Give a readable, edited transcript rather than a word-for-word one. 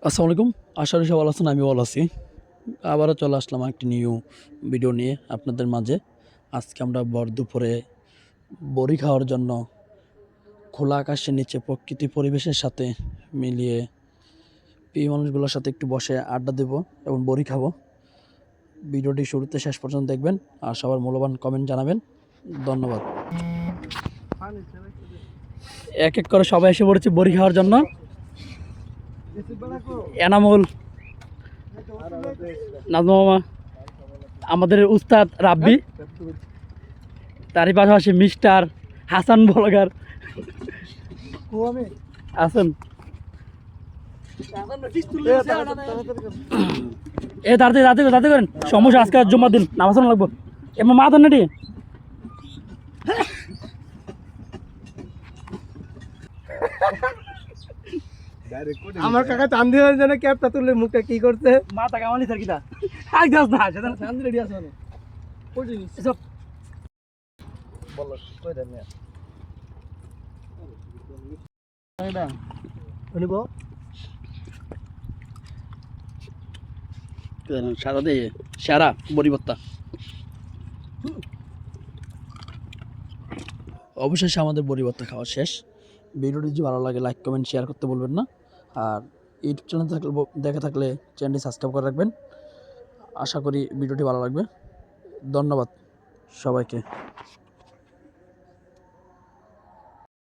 আসসালামু আলাইকুম। আশা করি সবাই ভালো আছেন, আমি ভালো আছি। আবারও চলে আসলাম একটি নিউ ভিডিও নিয়ে আপনাদের মাঝে। আজকে আমরা ভর দুপুরে বড়ি খাওয়ার জন্য খোলা আকাশের নিচে প্রকৃতি পরিবেশের সাথে মিলিয়ে প্রিয় মানুষগুলোর সাথে একটু বসে আড্ডা দেব এবং বড়ি খাবো। ভিডিওটি শুরুতে শেষ পর্যন্ত দেখবেন আর সবার মূল্যবান কমেন্ট জানাবেন। ধন্যবাদ। এক এক করে সবাই এসে পড়েছে বড়ি খাওয়ার জন্য। এনামুল, নাজমা মামা, আমাদের উস্তাদ রাব্বি, তারই পাশাপাশি মিস্টার হাসান ব্লগার আছেন। এ তাড়াতাড়ি তাড়াতাড়ি তাড়াতাড়ি করেন, সমস্যা আজকে জুম্মার দিন নামাজ পড়া লাগবো। এমন মা দেন নাকি? আমার কাকা চান্দি হয়ে জানে ক্যাপটা তুলে মুখে কি করছে মাথা কামালি স্যার কিটা আই দাস না সেটা চান্দি রেডি আছে মানে কোটি এসব বল কই দেন না এটা শুনিব সারা দিয়ে সারা বড়িভর্তা। অবশেষে আমাদের বড়িভর্তা খাওয়া শেষ। ভিডিওটি যদি ভালো লাগে লাইক কমেন্ট শেয়ার করতে বলবেন না। আর ইউটিউব চ্যানেল দেখে থাকলে চ্যানেলটি সাবস্ক্রাইব করে রাখবেন। আশা করি ভিডিওটি ভালো লাগবে। ধন্যবাদ সবাইকে।